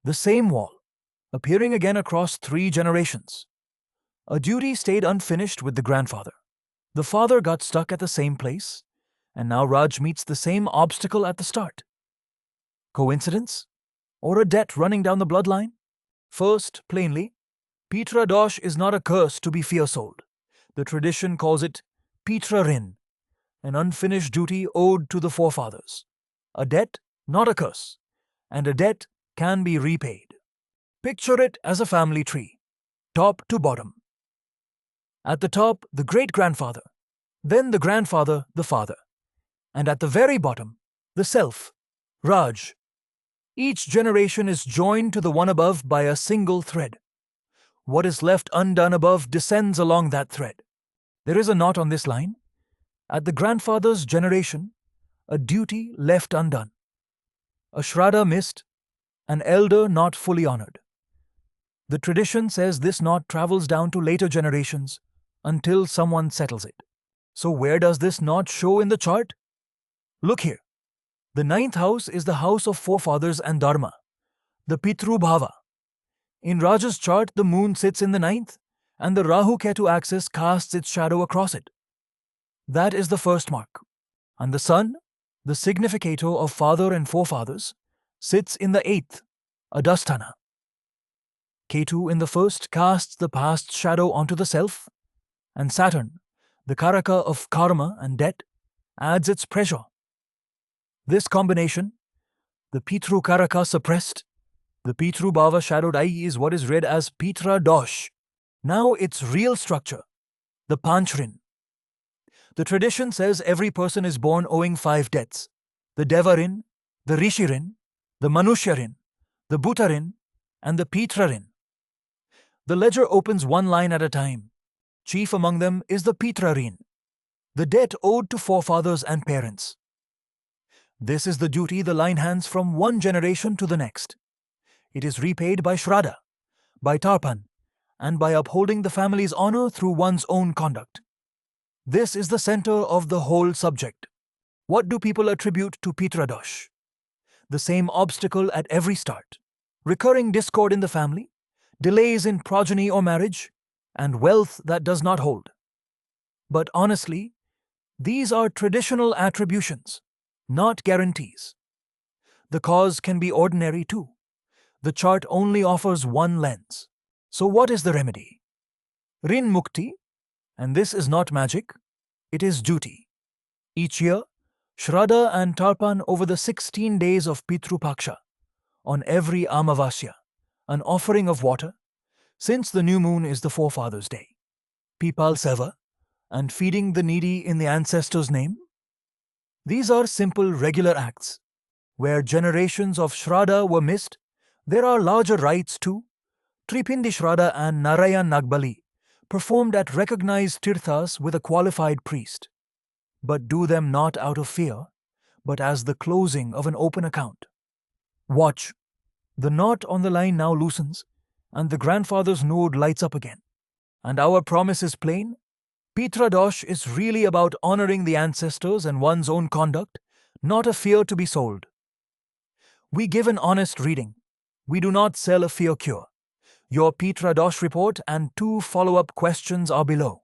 The same wall, appearing again across 3 generations. A duty stayed unfinished with the grandfather. The father got stuck at the same place, and now Raj meets the same obstacle at the start. Coincidence? Or a debt running down the bloodline? First, plainly, Pitra Dosh is not a curse to be fear-sold. The tradition calls it Pitra Rin, an unfinished duty owed to the forefathers. A debt, not a curse, and a debt can be repaid. Picture it as a family tree, top to bottom. At the top, the great-grandfather, then the grandfather, the father, and at the very bottom, the self, Raj. Each generation is joined to the one above by a single thread. What is left undone above descends along that thread. There is a knot on this line. At the grandfather's generation, a duty left undone, a shraddha missed, an elder not fully honored. The tradition says this knot travels down to later generations until someone settles it. So where does this knot show in the chart? Look here. The 9th house is the house of forefathers and dharma, the Pitru Bhava. In Raj's chart, the moon sits in the 9th, and the Rahu-Ketu axis casts its shadow across it. That is the first mark. And the sun, the significator of father and forefathers, sits in the 8th, Adasthana. Ketu in the first casts the past shadow onto the self, and Saturn, the Karaka of karma and debt, adds its pressure. This combination, the Pitru Karaka suppressed, the Pitru Bhava shadowed, i.e. is what is read as Pitra Dosh. Now its real structure, the Panchrin. The tradition says every person is born owing 5 debts: the Devarin, the Rishirin, the Manushyarin, the Bhutarin, and the Pitrarin. The ledger opens one line at a time. Chief among them is the Pitrarin, the debt owed to forefathers and parents. This is the duty the line hands from one generation to the next. It is repaid by shraddha, by tarpan, and by upholding the family's honor through one's own conduct. This is the center of the whole subject. What do people attribute to Pitra Dosh? The same obstacle at every start: recurring discord in the family, delays in progeny or marriage, and wealth that does not hold. But honestly, these are traditional attributions, not guarantees. The cause can be ordinary too. The chart only offers one lens. So what is the remedy? Rin Mukti, and this is not magic, it is duty. Each year, shraddha and tarpan over the 16 days of Pitru Paksha, on every Amavasya, an offering of water, since the new moon is the forefathers' day, Pipal Seva, and feeding the needy in the ancestors' name. These are simple regular acts. Where generations of shraddha were missed, there are larger rites too. Tripindi Shraddha and Narayan Nagbali, performed at recognized tirthas with a qualified priest. But do them not out of fear, but as the closing of an open account. Watch. The knot on the line now loosens, and the grandfather's node lights up again. And our promise is plain. Pitra Dosh is really about honoring the ancestors and one's own conduct, not a fear to be sold. We give an honest reading. We do not sell a fear cure. Your Pitra Dosh report and 2 follow-up questions are below.